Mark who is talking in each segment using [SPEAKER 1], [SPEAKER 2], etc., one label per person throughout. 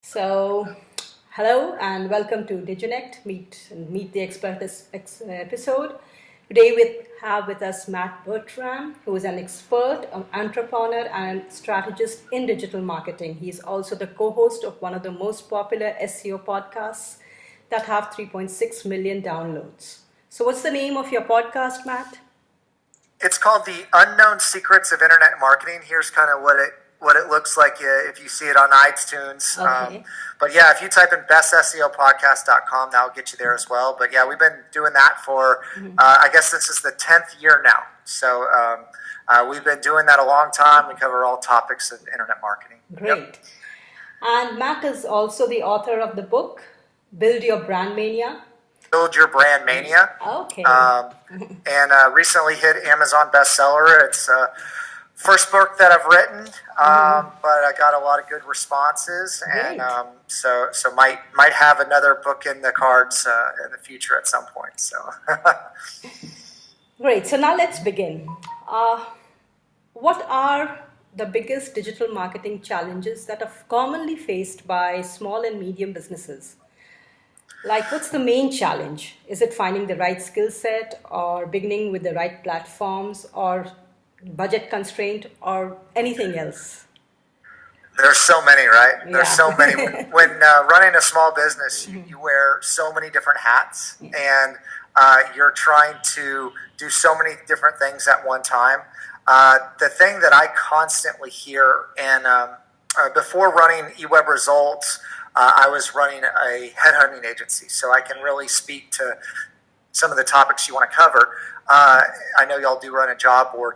[SPEAKER 1] So, hello and welcome to DigiNekt Meet the Expert episode. Today we have with us Matt Bertram, who is an expert, an entrepreneur, and strategist in digital marketing. He's also the co-host of one of the most popular SEO podcasts that have 3.6 million downloads. So, what's the name of your podcast, Matt?
[SPEAKER 2] It's called The Unknown Secrets of Internet Marketing. Here's kind of what it looks like if you see it on iTunes.
[SPEAKER 1] Okay.
[SPEAKER 2] But yeah, if you type in bestseopodcast.com, that'll get you there as well. But yeah, we've been doing that for, I guess this is the 10th year now. So we've been doing that a long time. We cover all topics of internet marketing.
[SPEAKER 1] Great.
[SPEAKER 2] Yep.
[SPEAKER 1] And Matt is also the author of the book, Build Your Brand Mania.
[SPEAKER 2] Build Your Brand Mania.
[SPEAKER 1] Okay.
[SPEAKER 2] And recently hit Amazon bestseller. It's first book that I've written, but I got a lot of good responses, and so might have another book in the cards in the future at some point. So,
[SPEAKER 1] Great. So now let's begin. What are the biggest digital marketing challenges that are commonly faced by small and medium businesses? Like, what's the main challenge? Is it finding the right skill set, or beginning with the right platforms, or budget constraint, or anything else?
[SPEAKER 2] There's so many, right?
[SPEAKER 1] Yeah.
[SPEAKER 2] There's so many. When running a small business, you wear so many different hats, and you're trying to do so many different things at one time. The thing that I constantly hear, and before running eWeb Results, I was running a headhunting agency, so I can really speak to some of the topics you want to cover. I know y'all do run a job board.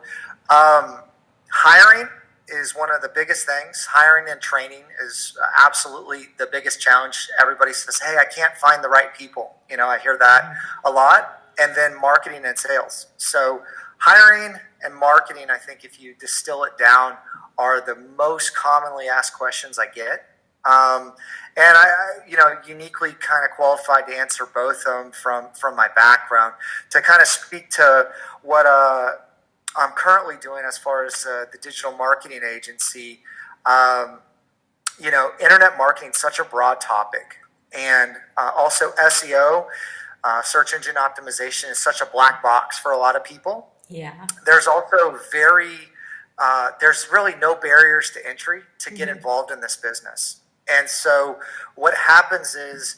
[SPEAKER 2] Hiring is one of the biggest things. Hiring and training is absolutely the biggest challenge. Everybody says, hey, I can't find the right people. You know, I hear that a lot. And then marketing and sales. So hiring and marketing, I think if you distill it down, are the most commonly asked questions I get. And I uniquely kind of qualified to answer both of them from my background. To kind of speak to what I'm currently doing as far as the digital marketing agency, internet marketing is such a broad topic. And also SEO, search engine optimization, is such a black box for a lot of people.
[SPEAKER 1] Yeah.
[SPEAKER 2] There's also there's really no barriers to entry to get involved in this business. And so what happens is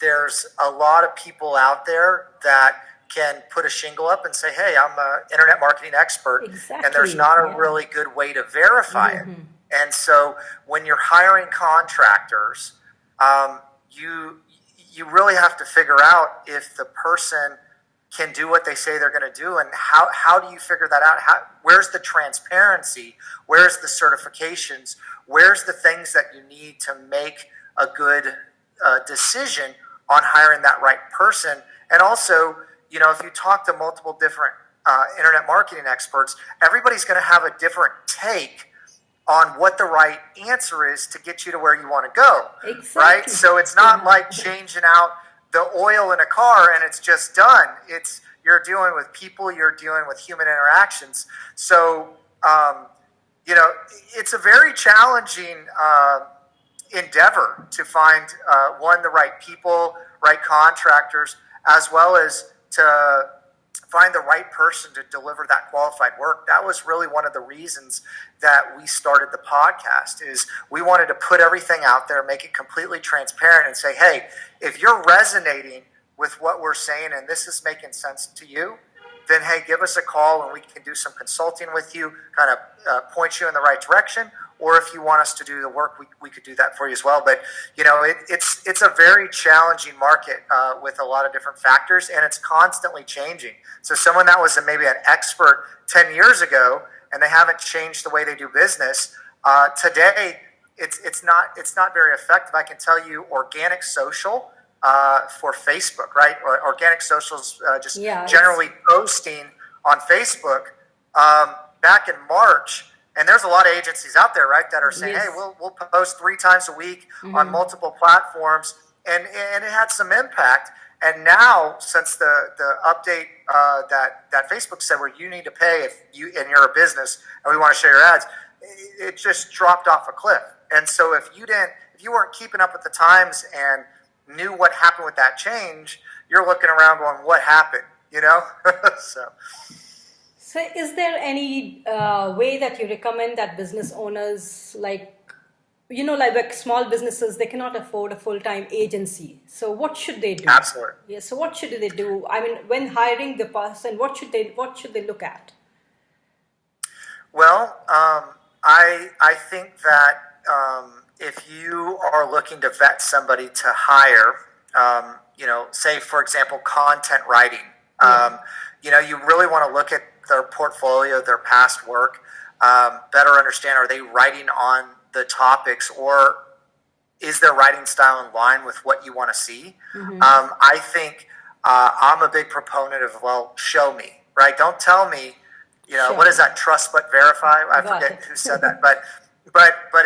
[SPEAKER 2] there's a lot of people out there that can put a shingle up and say, hey, I'm an internet marketing expert.
[SPEAKER 1] Exactly.
[SPEAKER 2] And there's not a really good way to verify it. And so when you're hiring contractors, you really have to figure out if the person can do what they say they're going to do, and how do you figure that out? Where's the transparency? Where's the certifications? Where's the things that you need to make a good decision on hiring that right person? And also, if you talk to multiple different internet marketing experts, everybody's going to have a different take on what the right answer is to get you to where you want to go.
[SPEAKER 1] Exactly.
[SPEAKER 2] Right? So it's not like changing out the oil in a car and it's just done. You're dealing with people, you're dealing with human interactions. So, it's a very challenging endeavor to find, the right people, right contractors, as well as to find the right person to deliver that qualified work. That was really one of the reasons that we started the podcast, is we wanted to put everything out there, make it completely transparent, and say, hey, if you're resonating with what we're saying and this is making sense to you, then hey, give us a call and we can do some consulting with you, kind of point you in the right direction. Or if you want us to do the work, we could do that for you as well. But, it's a very challenging market with a lot of different factors, and it's constantly changing. So someone that was maybe an expert 10 years ago and they haven't changed the way they do business, today it's not very effective. I can tell you organic social for Facebook, right? Or organic socials, generally posting on Facebook back in March. And there's a lot of agencies out there, right, that are saying, hey, we'll post 3 times a week on multiple platforms. And it had some impact. And now, since the update that Facebook said where you need to pay if you're a business and we want to share your ads, it just dropped off a cliff. And so if if you weren't keeping up with the times and knew what happened with that change, you're looking around going, what happened?
[SPEAKER 1] So is there any way that you recommend that business owners, like small businesses, they cannot afford a full-time agency. So what should they do?
[SPEAKER 2] Absolutely.
[SPEAKER 1] Yeah. So what should they do? I mean, when hiring the person, what should they look at?
[SPEAKER 2] Well, I think that if you are looking to vet somebody to hire, say for example, content writing, you really want to look at their portfolio, their past work, better understand, are they writing on the topics, or is their writing style in line with what you want to see? I think I'm a big proponent of, show me, right? Don't tell me, what is that, trust but verify? I forget who said that, but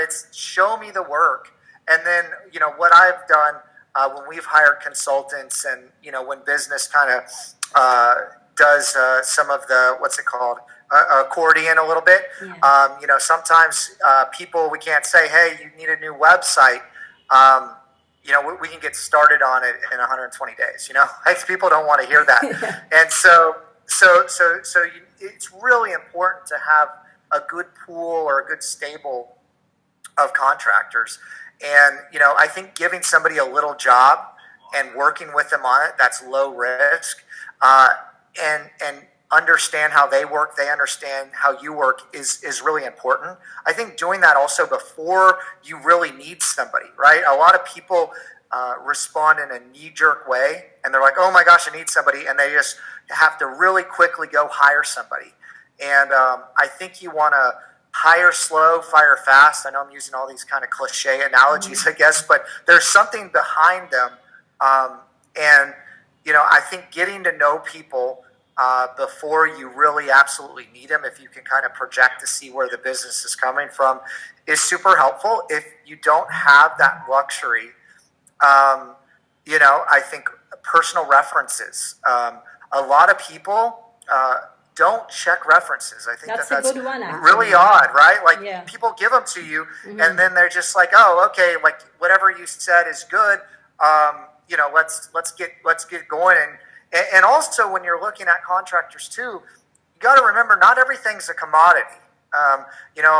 [SPEAKER 2] it's show me the work. And then, what I've done when we've hired consultants, and, when business kind of does some of the, what's it called, accordion a little bit. Sometimes people, we can't say, hey, you need a new website. We can get started on it in 120 days. People don't want to hear that. And so it's really important to have a good pool or a good stable of contractors. And, I think giving somebody a little job and working with them on it, that's low risk, and understand how they work, they understand how you work is really important. I think doing that also before you really need somebody, right? A lot of people respond in a knee-jerk way, and they're like, oh my gosh, I need somebody, and they just have to really quickly go hire somebody. And I think you want to hire slow, fire fast. I know I'm using all these kind of cliche analogies, I guess, but there's something behind them. I think getting to know people before you really absolutely need them, if you can kind of project to see where the business is coming from, is super helpful. If you don't have that luxury, I think personal references. A lot of people don't check references. I think that's a good one, really odd, right? Like people give them to you, and then they're just like, oh, okay, like whatever you said is good. Let's get going. And also, when you're looking at contractors too, you got to remember, not everything's a commodity. A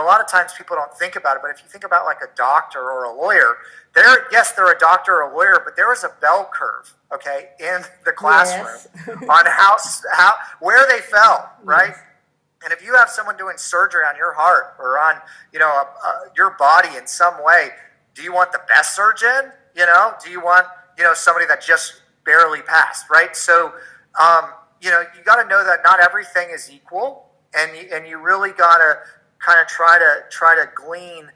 [SPEAKER 2] lot of times people don't think about it, but if you think about like a doctor or a lawyer, they're a doctor or a lawyer, but there is a bell curve, okay, in the classroom on where they fell, right? Yes. And if you have someone doing surgery on your heart or on, your body in some way, do you want the best surgeon? Do you want, somebody that just barely passed, right? So, you got to know that not everything is equal, and you really got to kind of try to glean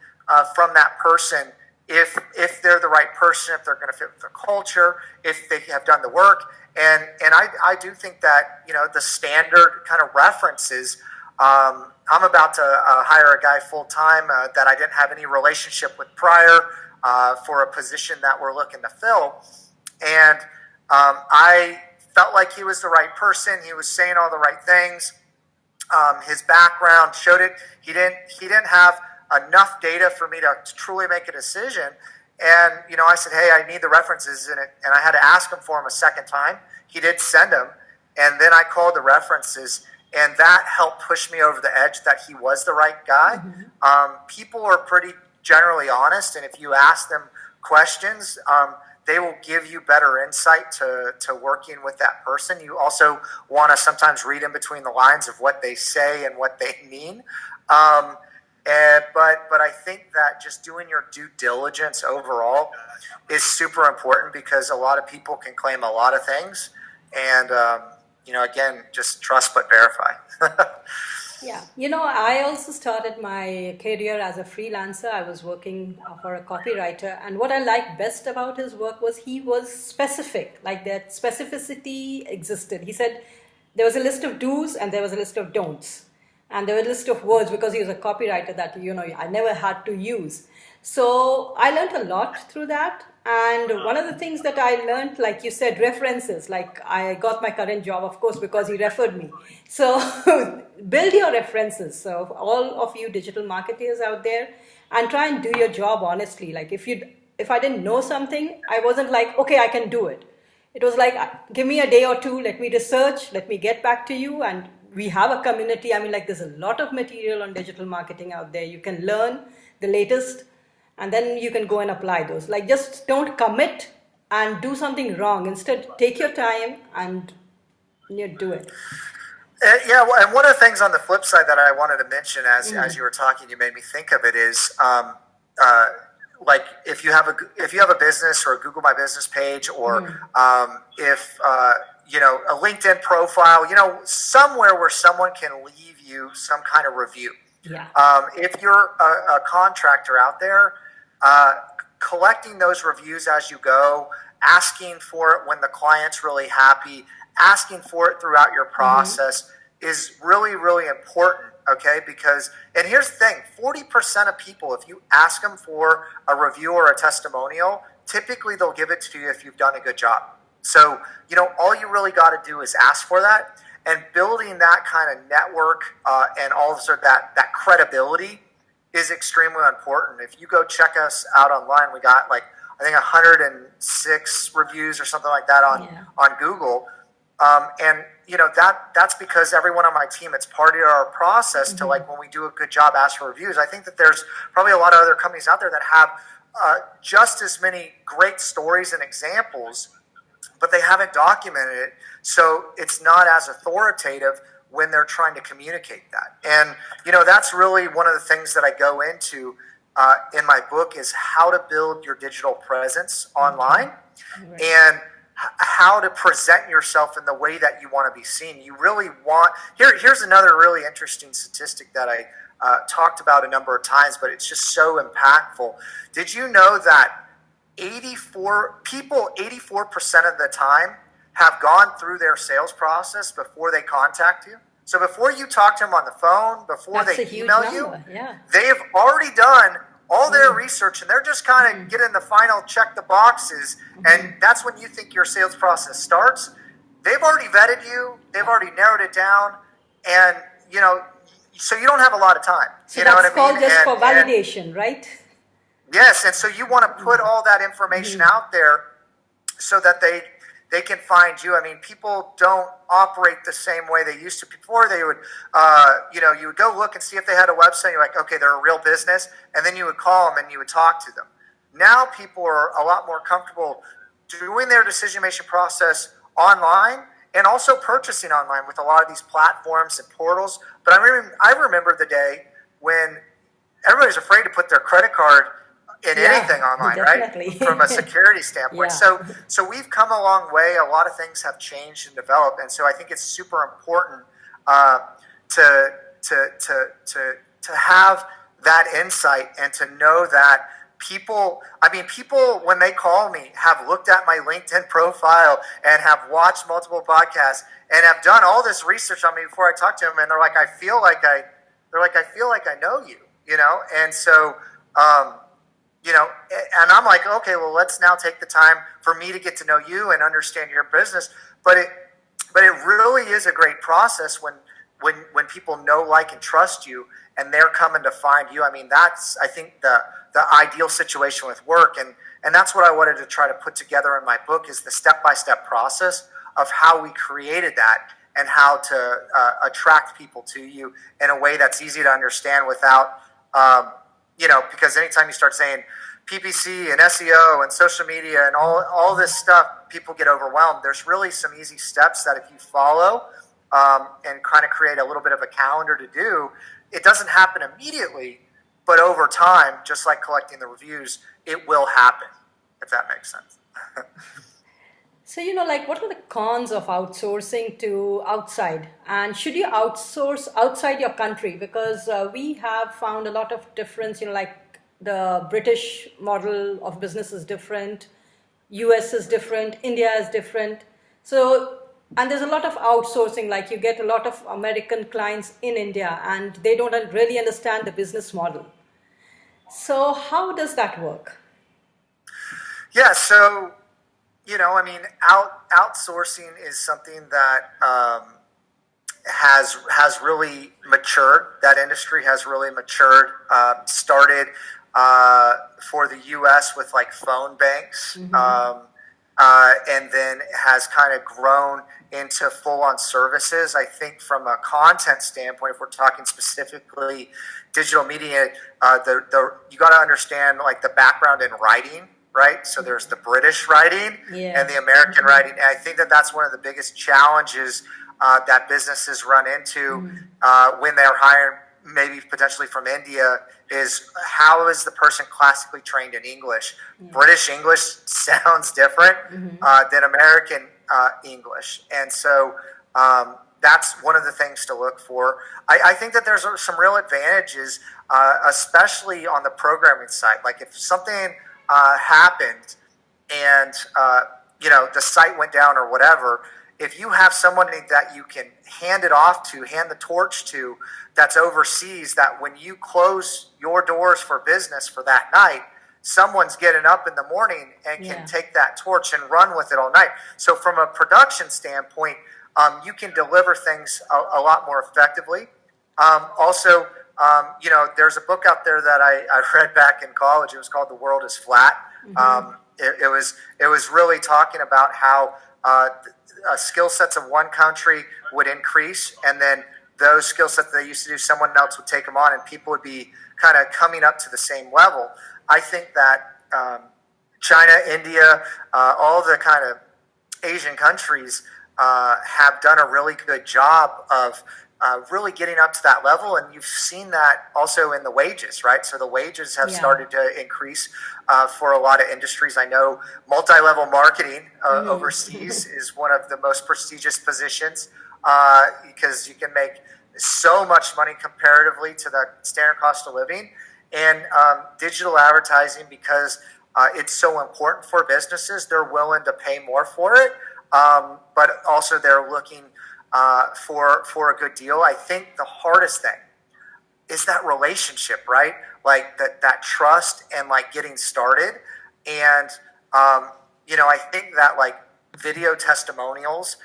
[SPEAKER 2] from that person if they're the right person, if they're going to fit with the culture, if they have done the work, and I do think that the standard kind of references. I'm about to hire a guy full time that I didn't have any relationship with prior for a position that we're looking to fill, and I felt like he was the right person. He was saying all the right things. His background showed it. He didn't have enough data for me to truly make a decision. And I said, hey, I need the references in it, and I had to ask him for them a second time. He did send them, and then I called the references, and that helped push me over the edge that he was the right guy. People are pretty generally honest, and if you ask them questions, they will give you better insight to working with that person. You also want to sometimes read in between the lines of what they say and what they mean. But I think that just doing your due diligence overall is super important, because a lot of people can claim a lot of things. And, again, just trust but verify.
[SPEAKER 1] Yeah. I also started my career as a freelancer. I was working for a copywriter. And what I liked best about his work was he was specific. Like, that specificity existed. He said there was a list of do's and there was a list of don'ts. And there was a list of words, because he was a copywriter, that, I never had to use. So I learned a lot through that. And one of the things that I learned, like you said, references. Like, I got my current job, of course, because he referred me. So build your references. So all of you digital marketers out there, and try and do your job honestly. Like, if you if I didn't know something, I wasn't like, okay, I can do it. It was like, give me a day or two, let me research, let me get back to you. And we have a community. I mean, like, there's a lot of material on digital marketing out there. You can learn the latest, and then you can go and apply those. Like, just don't commit and do something wrong. Instead, take your time and do it.
[SPEAKER 2] Yeah, well, and one of the things on the flip side that I wanted to mention as you were talking, you made me think of it is like if you have a business or a Google My Business page, or if a LinkedIn profile, somewhere where someone can leave you some kind of review.
[SPEAKER 1] Yeah.
[SPEAKER 2] If you're a contractor out there, collecting those reviews as you go, asking for it when the client's really happy, asking for it throughout your process is really, really important, okay? Because, and here's the thing, 40% of people, if you ask them for a review or a testimonial, typically they'll give it to you if you've done a good job. So, all you really got to do is ask for that, and building that kind of network and all of that credibility is extremely important. If you go check us out online, we got I think 106 reviews or something like that on Google. And that's because everyone on my team, it's part of our process to when we do a good job, ask for reviews. I think that there's probably a lot of other companies out there that have just as many great stories and examples, but they haven't documented it. So it's not as authoritative when they're trying to communicate that. And, that's really one of the things that I go into in my book is how to build your digital presence online and how to present yourself in the way that you want to be seen. You really want, here's another really interesting statistic that I talked about a number of times, but it's just so impactful. Did you know that 84% of the time have gone through their sales process before they contact you? So before you talk to them on the phone, before they email you, they have already done all their research, and they're just kind of getting the final check the boxes, and that's when you think your sales process starts. They've already vetted you, they've already narrowed it down, and so you don't have a lot of time.
[SPEAKER 1] So that's called just for validation, right?
[SPEAKER 2] Yes, and so you want to put all that information out there so that they can find you. I mean, people don't operate the same way they used to. Before, they would, you would go look and see if they had a website. You're like, okay, they're a real business. And then you would call them and you would talk to them. Now people are a lot more comfortable doing their decision-making process online and also purchasing online with a lot of these platforms and portals. But I remember the day when everybody's afraid to put their credit card in anything online,
[SPEAKER 1] definitely.
[SPEAKER 2] Right? From a security standpoint. So we've come a long way. A lot of things have changed and developed, and so I think it's super important to have that insight and to know that people when they call me have looked at my LinkedIn profile and have watched multiple podcasts and have done all this research on me before I talk to them, and they're like, I feel like I know you, and so. And I'm like, okay, well, let's now take the time for me to get to know you and understand your business. But it really is a great process when people know, like, and trust you, and they're coming to find you. I mean, that's, I think, the ideal situation with work, and that's what I wanted to try to put together in my book is the step-by-step process of how we created that and how to attract people to you in a way that's easy to understand without. Because anytime you start saying PPC and SEO and social media and all this stuff, people get overwhelmed. There's really some easy steps that if you follow and kind of create a little bit of a calendar to do, it doesn't happen immediately, but over time, just like collecting the reviews, it will happen, if that makes sense.
[SPEAKER 1] So, what are the cons of outsourcing to outside? And should you outsource outside your country? Because we have found a lot of difference, like the British model of business is different, US is different, India is different. So, and there's a lot of outsourcing, like you get a lot of American clients in India and they don't really understand the business model. So how does that work?
[SPEAKER 2] Yeah, so... outsourcing is something that has really matured. That industry has really matured. Started for the U.S. with like phone banks, and then has kind of grown into full-on services. I think from a content standpoint, if we're talking specifically digital media, you got to understand like the background in writing, right? So there's the British writing and the American writing. And I think that that's one of the biggest challenges that businesses run into when they're hiring, maybe potentially from India, is how is the person classically trained in English? British English sounds different than American English. And so that's one of the things to look for. I think that there's some real advantages, especially on the programming side. Like if something happened and the site went down or whatever, if you have someone that you can hand the torch to, that's overseas, that when you close your doors for business for that night, someone's getting up in the morning and can take that torch and run with it all night. So from a production standpoint, you can deliver things a lot more effectively. Also, there's a book out there that I read back in college. It was called The World is Flat. It was really talking about how skill sets of one country would increase, and then those skill sets they used to do, someone else would take them on, and people would be kind of coming up to the same level. I think that China, India, all the kind of Asian countries have done a really good job of really getting up to that level, and you've seen that also in the wages, right? So the wages have started to increase for a lot of industries. I know multi-level marketing overseas is one of the most prestigious positions because you can make so much money comparatively to the standard cost of living. And digital advertising, because it's so important for businesses, they're willing to pay more for it, but also they're looking for a good deal. I think the hardest thing is that relationship, right? Like that trust and like getting started. And, I think that like video testimonials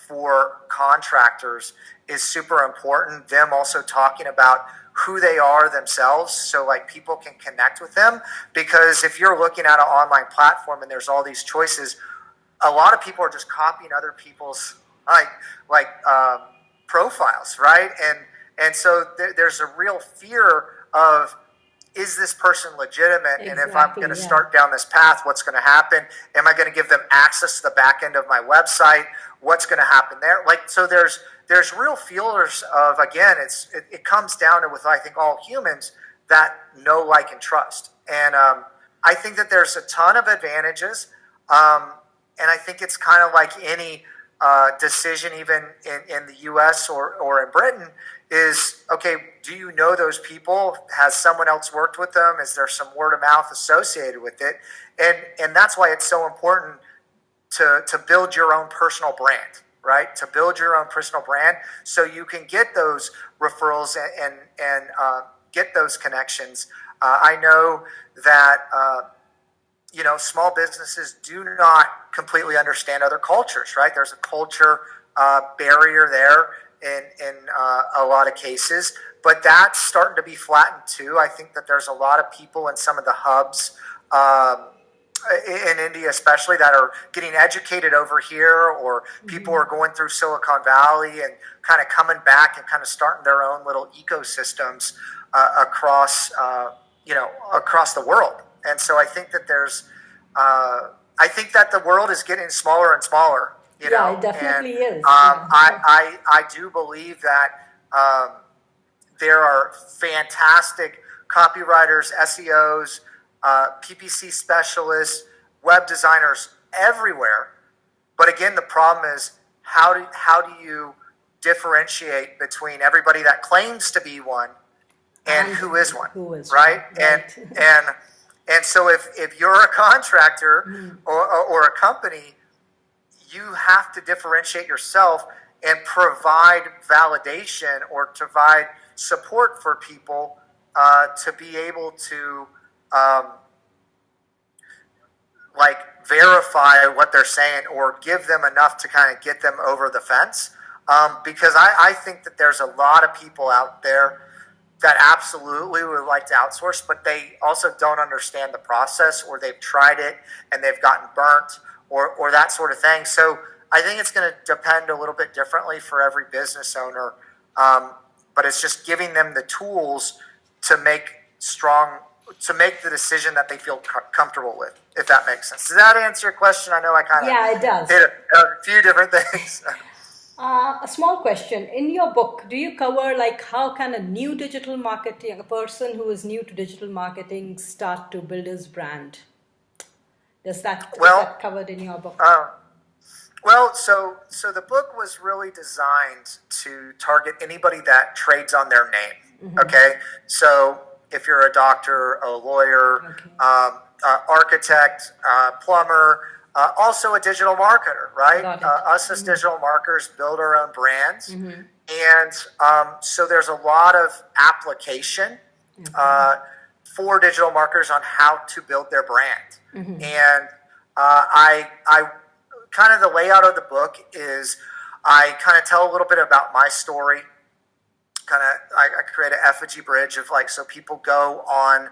[SPEAKER 2] for contractors is super important. Them also talking about who they are themselves, so like people can connect with them. Because if you're looking at an online platform and there's all these choices, a lot of people are just copying other people's profiles, right? And so there's a real fear of, is this person legitimate? Exactly, and if I'm going to start down this path, what's going to happen? Am I going to give them access to the back end of my website? What's going to happen there? Like, so there's real feelers of, again, it comes down to, with I think all humans, that know, like, and trust. And I think that there's a ton of advantages. And I think it's kind of like any decision, even in the U.S. or in Britain, is, okay, do you know those people? Has someone else worked with them? Is there some word of mouth associated with it? And that's why it's so important to build your own personal brand, right? To build your own personal brand so you can get those referrals and get those connections. I know that small businesses do not completely understand other cultures, right? There's a culture barrier there in a lot of cases, but that's starting to be flattened too. I think that there's a lot of people in some of the hubs in India especially that are getting educated over here, or people are going through Silicon Valley and kind of coming back and kind of starting their own little ecosystems across the world. And so I think that I think that the world is getting smaller and smaller.
[SPEAKER 1] It definitely is.
[SPEAKER 2] I do believe that there are fantastic copywriters, SEOs, PPC specialists, web designers everywhere. But again, the problem is how do you differentiate between everybody that claims to be one and who is one, right? And so if you're a contractor or a company, you have to differentiate yourself and provide validation or provide support for people to be able to verify what they're saying, or give them enough to kind of get them over the fence. Because I think that there's a lot of people out there that absolutely would like to outsource, but they also don't understand the process, or they've tried it and they've gotten burnt, or that sort of thing. So I think it's going to depend a little bit differently for every business owner, but it's just giving them the tools to make the decision that they feel comfortable with, if that makes sense. Does that answer your question? I know I kind of
[SPEAKER 1] it does.
[SPEAKER 2] did a few different things.
[SPEAKER 1] A small question. In your book, do you cover like how can a person who is new to digital marketing start to build his brand? Is that covered in your book?
[SPEAKER 2] So the book was really designed to target anybody that trades on their name. Mm-hmm. Okay, so if you're a doctor, a lawyer, architect, plumber, also a digital marketer, right? Us as digital marketers build our own brands. Mm-hmm. And so there's a lot of application for digital marketers on how to build their brand. Mm-hmm. And I kind of, the layout of the book is I kind of tell a little bit about my story. I create an effigy bridge of so people go on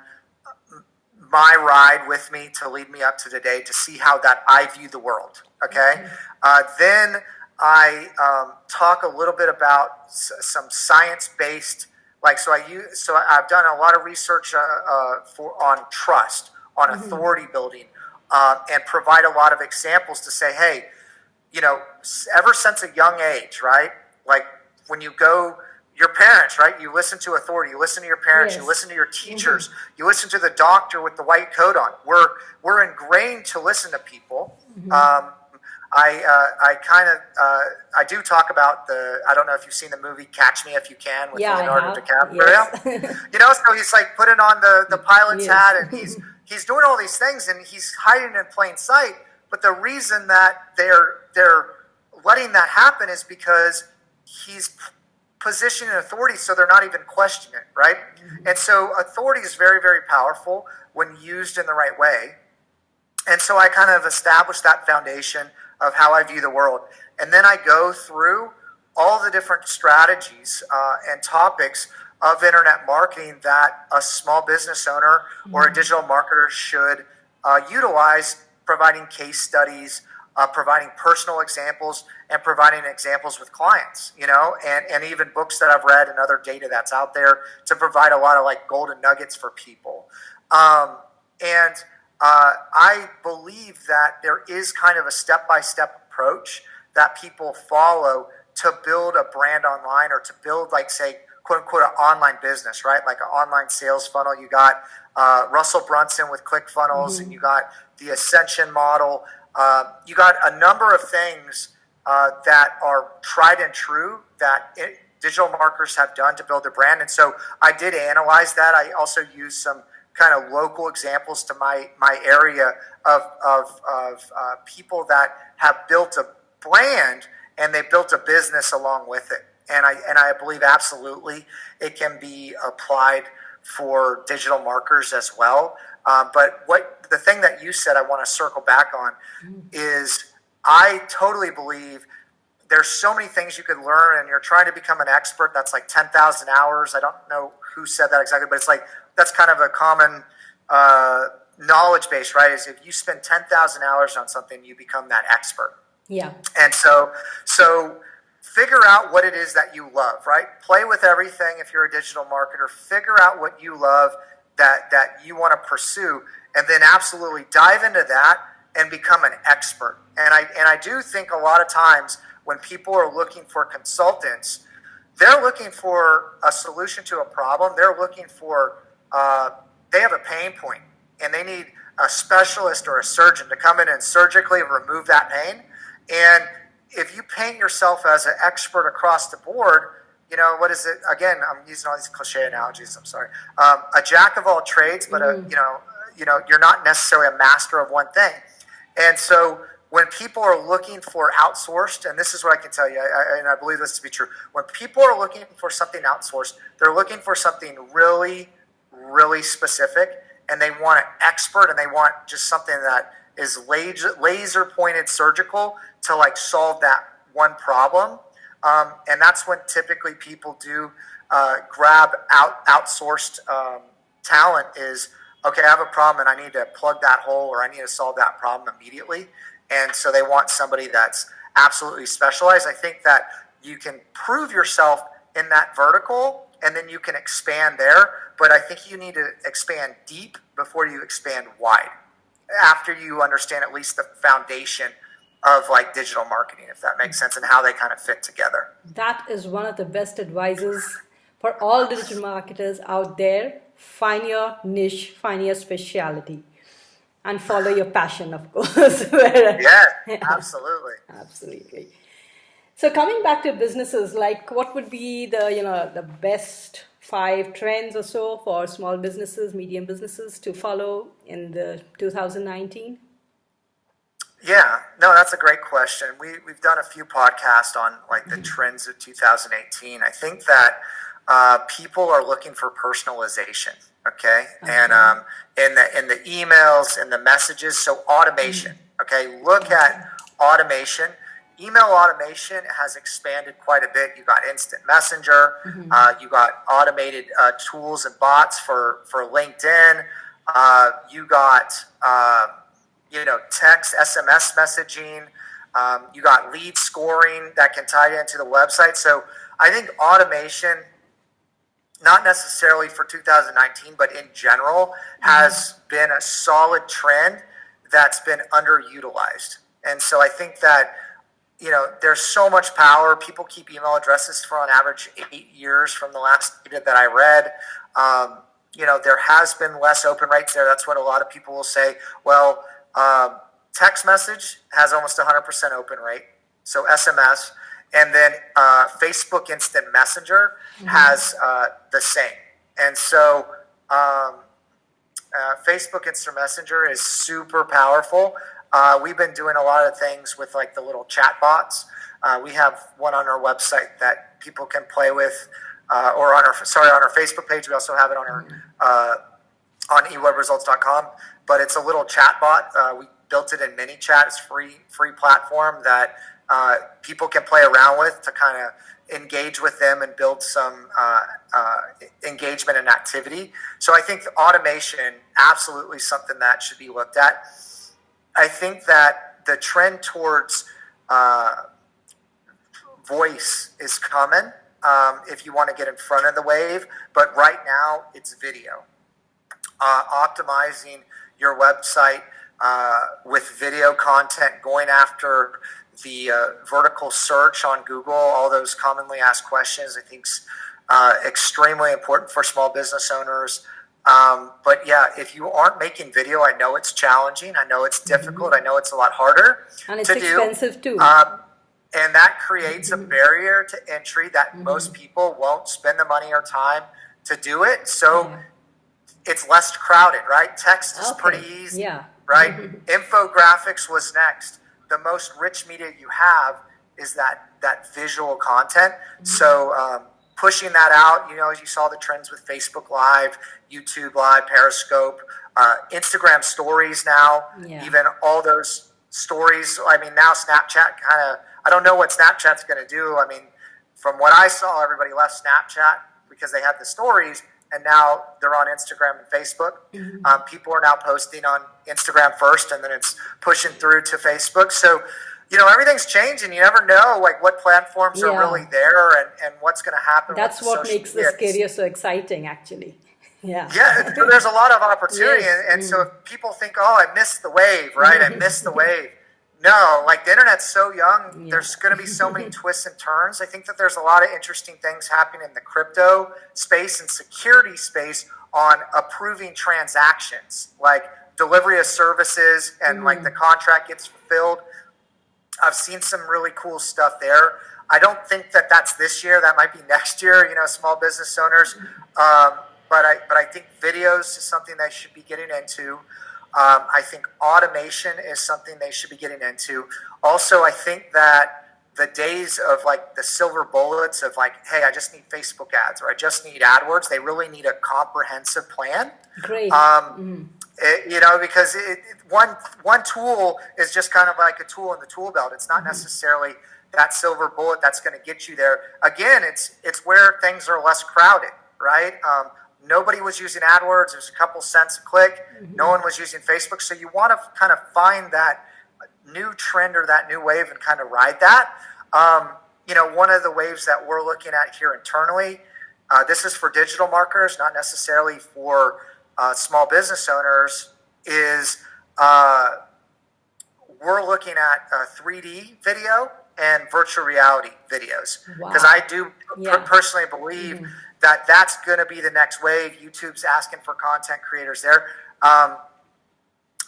[SPEAKER 2] my ride with me to lead me up to today to see how that I view the world. Okay. Then I talk a little bit about some science-based, so I've done a lot of research on trust, on authority building, and provide a lot of examples to say, hey, ever since a young age, right? Like when you go, your parents, right? You listen to authority. You listen to your parents. Yes. You listen to your teachers. Mm-hmm. You listen to the doctor with the white coat on. We're ingrained to listen to people. Mm-hmm. I do talk about I don't know if you've seen the movie Catch Me If You Can with Leonardo DiCaprio. Yes. So he's putting on the pilot's hat, and he's doing all these things, and he's hiding in plain sight. But the reason that they're letting that happen is because he's position and authority, so they're not even questioning it, right? Mm-hmm. And so authority is very, very powerful when used in the right way. And so I kind of established that foundation of how I view the world. And then I go through all the different strategies and topics of internet marketing that a small business owner or a digital marketer should utilize, providing case studies, providing personal examples, and providing examples with clients, and even books that I've read and other data that's out there to provide a lot of golden nuggets for people. I believe that there is kind of a step-by-step approach that people follow to build a brand online, or to build, say, quote-unquote, an online business, right? Like an online sales funnel. You got Russell Brunson with ClickFunnels, and you got the Ascension model. You got a number of things that are tried and true that digital marketers have done to build their brand. And so I did analyze that. I also used some kind of local examples to my area of people that have built a brand and they built a business along with it. And I believe absolutely it can be applied for digital marketers as well. But the thing that you said I want to circle back on is I totally believe there's so many things you could learn, and you're trying to become an expert. That's 10,000 hours. I don't know who said that exactly, but it's that's kind of a common knowledge base, right? Is if you spend 10,000 hours on something, you become that expert. Yeah. And so figure out what it is that you love, right? Play with everything. If you're a digital marketer, figure out what you love that you want to pursue, and then absolutely dive into that and become an expert. And I do think a lot of times when people are looking for consultants, they're looking for a solution to a problem. They're looking for, they have a pain point, and they need a specialist or a surgeon to come in and surgically remove that pain. And if you paint yourself as an expert across the board, what is it? Again, I'm using all these cliche analogies. I'm sorry. A jack of all trades, but you're not necessarily a master of one thing. And so when people are looking for outsourced, and this is what I can tell you, and I believe this to be true, when people are looking for something outsourced, they're looking for something really, really specific, and they want an expert, and they want just something that is laser pointed surgical to solve that one problem. And that's when typically people do grab outsourced talent is, okay, I have a problem and I need to plug that hole or I need to solve that problem immediately. And so they want somebody that's absolutely specialized. I think that you can prove yourself in that vertical and then you can expand there. But I think you need to expand deep before you expand wide, after you understand at least the foundation of like digital marketing, if that makes sense, and how they kind of fit together.
[SPEAKER 1] That is one of the best advices for all digital marketers out there. Find your niche, find your specialty, and follow your passion, of course.
[SPEAKER 2] Yeah, absolutely.
[SPEAKER 1] Absolutely. So coming back to businesses, like what would be the best 5 trends or so for small businesses, medium businesses to follow in the 2019?
[SPEAKER 2] Yeah, no, that's a great question. We've done a few podcasts on like the trends of 2018. I think that people are looking for personalization. Okay, and in the emails, in the messages, so automation. Okay, look at automation. Email automation has expanded quite a bit. You got instant messenger. You got automated tools and bots for LinkedIn. You got text, SMS messaging. You got lead scoring that can tie into the website. So I think automation, not necessarily for 2019, but in general, has been a solid trend that's been underutilized. And so I think that, there's so much power. People keep email addresses for on average 8 years from the last data that I read. There has been less open rates there. That's what a lot of people will say. Well, text message has almost 100% open rate, so SMS. And then Facebook Instant Messenger has the same. And so Facebook Instant Messenger is super powerful. We've been doing a lot of things with like the little chat bots. We have one on our website that people can play with, or on our Facebook page. We also have it on our on ewebresults.com. But it's a little chat bot. We built it in MiniChat. It's free platform that people can play around with to kind of engage with them and build some engagement and activity. So I think the automation, absolutely something that should be looked at. I think that the trend towards voice is coming if you want to get in front of the wave. But right now, it's video. Optimizing your website with video content, going after the vertical search on Google, all those commonly asked questions, I think is extremely important for small business owners. But yeah, if you aren't making video, I know it's challenging. I know it's difficult. I know it's a lot harder
[SPEAKER 1] and it's
[SPEAKER 2] to
[SPEAKER 1] expensive
[SPEAKER 2] do.
[SPEAKER 1] Too.
[SPEAKER 2] And that creates a barrier to entry that most people won't spend the money or time to do it. So it's less crowded, right? Text is pretty easy, right? Infographics was next. The most rich media you have is that visual content. So pushing that out, as you saw the trends with Facebook Live, YouTube Live, Periscope, Instagram Stories now, even all those stories. I mean, now Snapchat I don't know what Snapchat's going to do. I mean, from what I saw, everybody left Snapchat because they had the stories, and now they're on Instagram and Facebook. People are now posting on Instagram first, and then it's pushing through to Facebook. So, everything's changing. You never know, like, what platforms are really there and what's going to happen.
[SPEAKER 1] That's what makes this career so exciting, actually. Yeah,
[SPEAKER 2] there's a lot of opportunity. And so if people think, I missed the wave, right? I missed the wave. No, like the internet's so young, there's going to be so many twists and turns. I think that there's a lot of interesting things happening in the crypto space and security space on approving transactions, like delivery of services and like the contract gets fulfilled. I've seen some really cool stuff there. I don't think that that's this year. That might be next year, small business owners. But I think videos is something they should be getting into. I think automation is something they should be getting into. Also, I think that the days of like the silver bullets of like, hey, I just need Facebook ads or I just need AdWords, they really need a comprehensive plan.
[SPEAKER 1] Great.
[SPEAKER 2] Because one tool is just kind of like a tool in the tool belt. It's not necessarily that silver bullet that's going to get you there. Again, it's where things are less crowded, right? Nobody was using AdWords. There's a couple cents a click. No one was using Facebook. So you want to kind of find that new trend or that new wave and kind of ride that. One of the waves that we're looking at here internally, this is for digital marketers, not necessarily for small business owners, is we're looking at 3D video and virtual reality videos. Because I do personally believe that that's going to be the next wave. YouTube's asking for content creators there.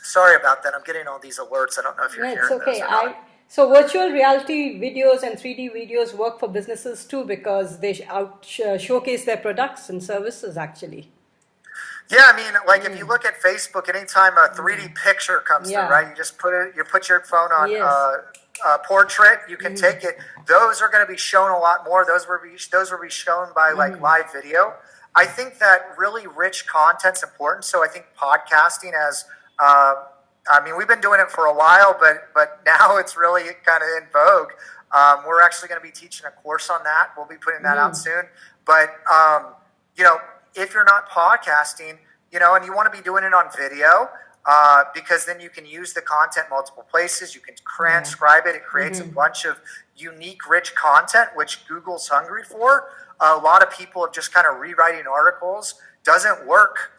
[SPEAKER 2] Sorry about that. I'm getting all these alerts. I don't know if you're hearing
[SPEAKER 1] okay.
[SPEAKER 2] those or not.
[SPEAKER 1] So virtual reality videos and 3D videos work for businesses too, because they showcase their products and services actually.
[SPEAKER 2] Yeah, I mean, like if you look at Facebook, anytime a 3D picture comes through, right? You just put your phone on portrait, you can take it. Those are going to be shown a lot more. Those will be shown by like live video. I think that really rich content's important. So I think podcasting we've been doing it for a while, but now it's really kind of in vogue. We're actually going to be teaching a course on that. We'll be putting that out soon. But if you're not podcasting, and you want to be doing it on video, because then you can use the content multiple places. You can transcribe it. It creates a bunch of unique, rich content, which Google's hungry for. A lot of people have just kind of rewriting articles. Doesn't work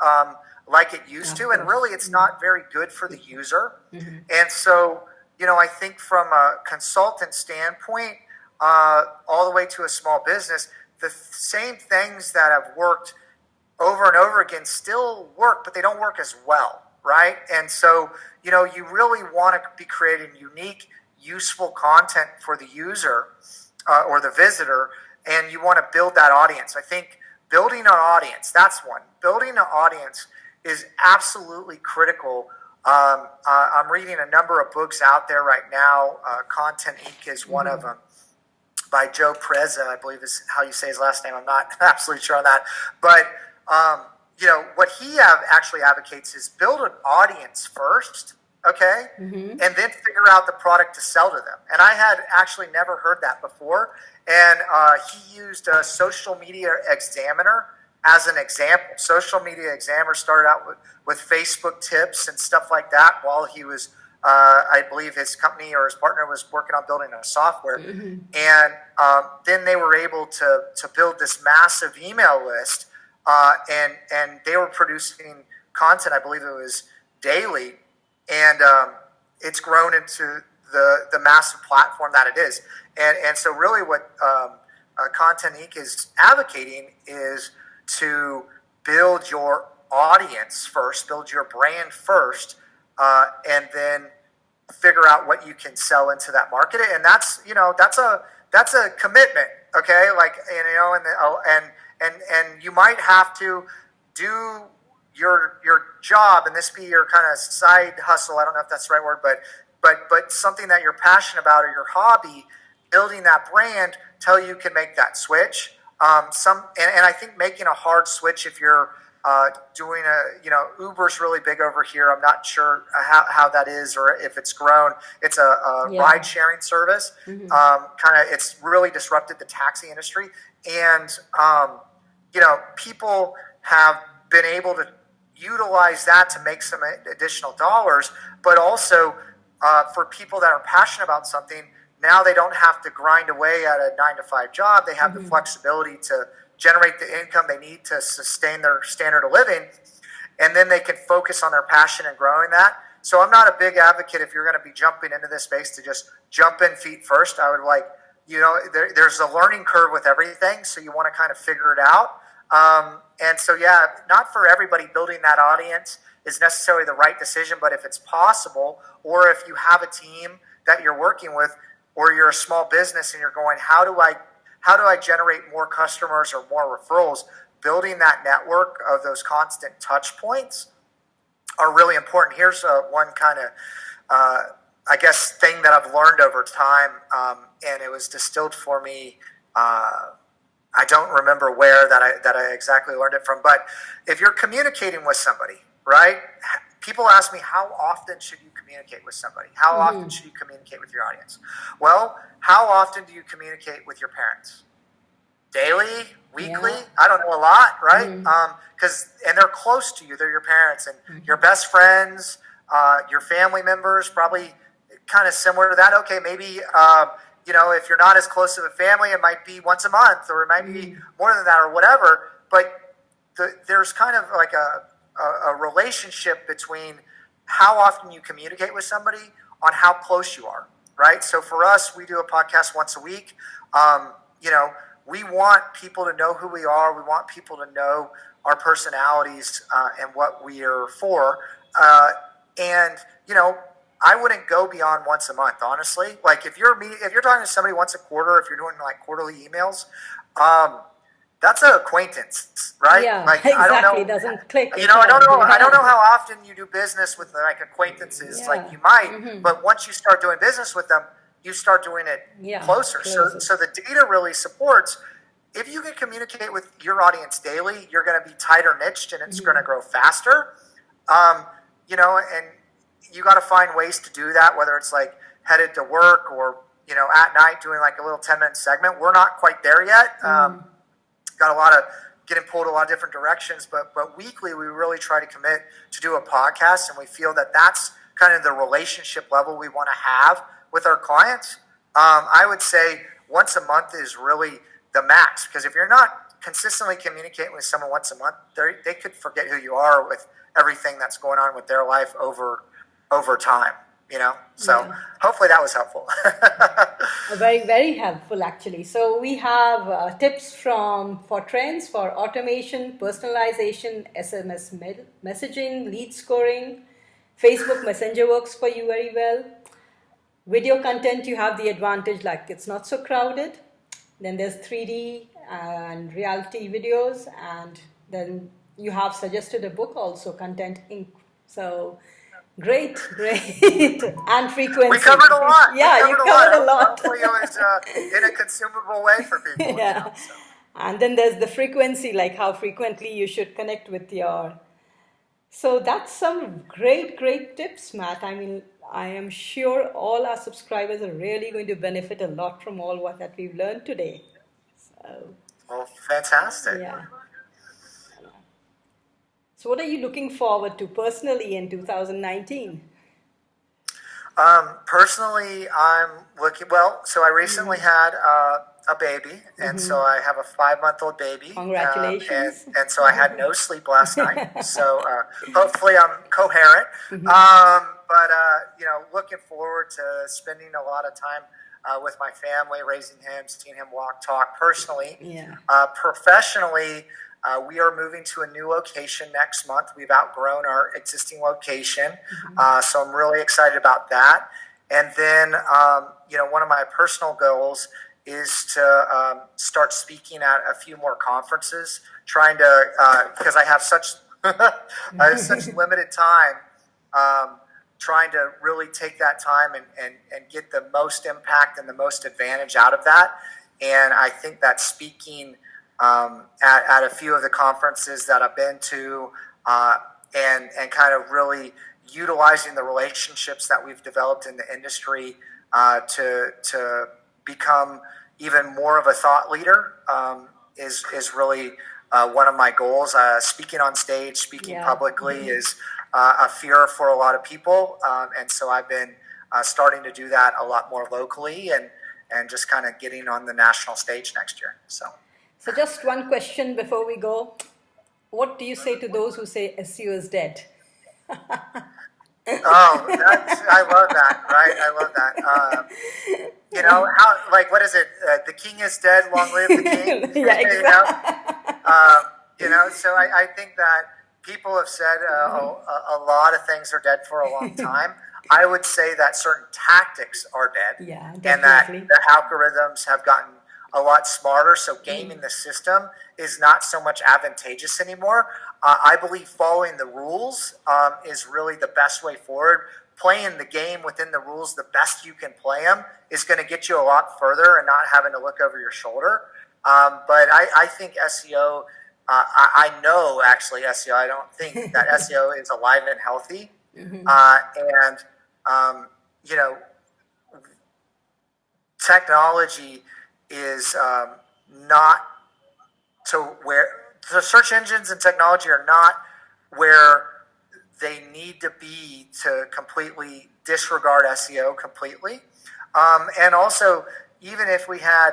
[SPEAKER 2] like it used to. And really, it's not very good for the user. And so, I think from a consultant standpoint, all the way to a small business, the same things that have worked over and over again still work, but they don't work as well, right? And so, you really want to be creating unique, useful content for the user or the visitor, and you want to build that audience. I think building an audience, that's one. Building an audience is absolutely critical. I'm reading a number of books out there right now. Content Inc. is one of them, by Joe Preza, I believe is how you say his last name. I'm not absolutely sure on that. But, what he actually advocates is build an audience first, okay? And then figure out the product to sell to them. And I had actually never heard that before. And he used a Social Media Examiner as an example. Social Media Examiner started out with Facebook tips and stuff like that while he was, I believe his company or his partner was working on building a software. And then they were able to build this massive email list, and they were producing content, I believe it was daily, and it's grown into the massive platform that it is. And so really what Content Inc. is advocating is to build your audience first, build your brand first, and then figure out what you can sell into that market. And that's a commitment, okay? Like, and you might have to do your job, and this be your kind of side hustle. I don't know if that's the right word, but something that you're passionate about or your hobby, building that brand till you can make that switch. And I think making a hard switch if you're doing Uber's really big over here. I'm not sure how that is or if it's grown. It's a ride sharing service. It's really disrupted the taxi industry, and people have been able to utilize that to make some additional dollars, but also for people that are passionate about something. Now they don't have to grind away at a 9-to-5 job. They have the flexibility to generate the income they need to sustain their standard of living, and then they can focus on their passion and growing that. So I'm not a big advocate if you're going to be jumping into this space to just jump in feet first. I would there's a learning curve with everything, so you want to kind of figure it out. And so, not for everybody building that audience is necessarily the right decision, but if it's possible, or if you have a team that you're working with, or you're a small business and you're going, how do I generate more customers or more referrals? Building that network of those constant touch points are really important. Here's one kind of, thing that I've learned over time, and it was distilled for me. I don't remember where that I exactly learned it from, but if you're communicating with somebody, right, people ask me, how often should you communicate with somebody? How often should you communicate with your audience? Well, how often do you communicate with your parents? Daily, weekly?
[SPEAKER 1] Yeah.
[SPEAKER 2] I don't know, a lot, right? And they're close to you. They're your parents and your best friends, your family members, probably kind of similar to that. Okay, maybe, if you're not as close to the family, it might be once a month, or it might be more than that, or whatever. But there's kind of like a relationship between how often you communicate with somebody on how close you are, right? So for us, we do a podcast once a week. We want people to know who we are. We want people to know our personalities and what we are for. I wouldn't go beyond once a month, honestly. Like if you're talking to somebody once a quarter, if you're doing like quarterly emails, that's an acquaintance, right?
[SPEAKER 1] Yeah,
[SPEAKER 2] like,
[SPEAKER 1] exactly.
[SPEAKER 2] I don't know,
[SPEAKER 1] it doesn't click.
[SPEAKER 2] I don't know how often you do business with like acquaintances.
[SPEAKER 1] Yeah.
[SPEAKER 2] Like you might, but once you start doing business with them, you start doing it closer. So the data really supports. If you can communicate with your audience daily, you're going to be tighter niched and it's going to grow faster. And you got to find ways to do that, whether it's like headed to work or, at night doing like a little 10-minute segment. We're not quite there yet. Got a lot of getting pulled a lot of different directions, but weekly we really try to commit to do a podcast, and we feel that that's kind of the relationship level we want to have with our clients. I would say once a month is really the max, because if you're not consistently communicating with someone once a month, they could forget who you are with everything that's going on with their life over time, So hopefully that was helpful.
[SPEAKER 1] Very, very helpful, actually. So we have tips for trends for automation, personalization, SMS messaging, lead scoring. Facebook Messenger works for you very well. Video content, you have the advantage, like it's not so crowded. Then there's 3D and reality videos, and then you have suggested a book also, Content Inc. So great. And frequency.
[SPEAKER 2] We covered a lot.
[SPEAKER 1] Yeah, you covered a lot.
[SPEAKER 2] Hopefully it was in a consumable way for people.
[SPEAKER 1] Yeah. And then there's the frequency, like how frequently you should connect with your... So that's some great tips, Matt. I mean, I am sure all our subscribers are really going to benefit a lot from all that we've learned today.
[SPEAKER 2] Well, fantastic.
[SPEAKER 1] Yeah. So what are you looking forward to personally in 2019?
[SPEAKER 2] Personally, I'm looking, so I recently had a baby, and so I have a 5-month-old baby.
[SPEAKER 1] Congratulations.
[SPEAKER 2] And so I had no sleep last night. So hopefully I'm coherent. Looking forward to spending a lot of time with my family, raising him, seeing him walk, talk personally.
[SPEAKER 1] Yeah.
[SPEAKER 2] Professionally, we are moving to a new location next month. We've outgrown our existing location. So I'm really excited about that. And then, one of my personal goals is to start speaking at a few more conferences, trying to, because I have such limited time, trying to really take that time and get the most impact and the most advantage out of that. And I think that speaking at a few of the conferences that I've been to and kind of really utilizing the relationships that we've developed in the industry to become even more of a thought leader is really one of my goals. Speaking on stage, speaking publicly is a fear for a lot of people. And so I've been starting to do that a lot more locally and just kind of getting on the national stage next year. So
[SPEAKER 1] just one question before we go. What do you say to those who say SEO is dead?
[SPEAKER 2] I love that, right? I love that. What is it? The king is dead, long live the king.
[SPEAKER 1] Yeah, exactly.
[SPEAKER 2] So I think that people have said a lot of things are dead for a long time. I would say that certain tactics are dead.
[SPEAKER 1] Yeah,
[SPEAKER 2] and
[SPEAKER 1] definitely.
[SPEAKER 2] that the algorithms have gotten a lot smarter, so gaming the system is not so much advantageous anymore. I believe following the rules is really the best way forward. Playing the game within the rules the best you can play them is going to get you a lot further and not having to look over your shoulder. But I think SEO I know actually SEO. I don't think that SEO is alive and healthy. You know, technology is not to where the search engines and technology are not where they need to be to completely disregard SEO completely. And also, even if we had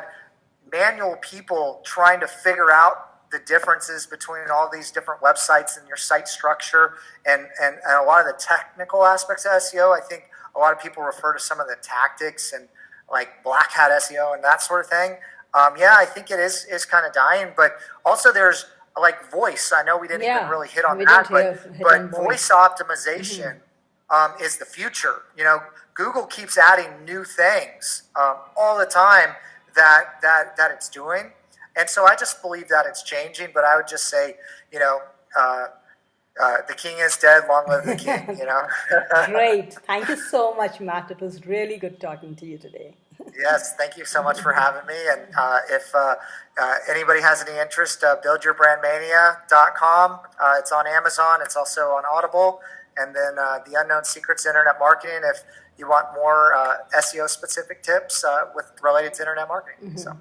[SPEAKER 2] manual people trying to figure out the differences between all these different websites and your site structure and a lot of the technical aspects of SEO, I think a lot of people refer to some of the tactics and like black hat SEO and that sort of thing. I think it is kind of dying, but also there's like voice. I know we didn't even really hit on that, but voice optimization is the future. You know, Google keeps adding new things all the time that it's doing, and so I just believe that it's changing. But I would just say, you know, the king is dead, long live the king. You know.
[SPEAKER 1] Great, thank you so much, Matt. It was really good talking to you today.
[SPEAKER 2] Yes, thank you so much for having me. And if anybody has any interest, buildyourbrandmania.com. It's on Amazon. It's also on Audible. And then The Unknown Secrets of Internet Marketing if you want more SEO-specific tips related to internet marketing. So.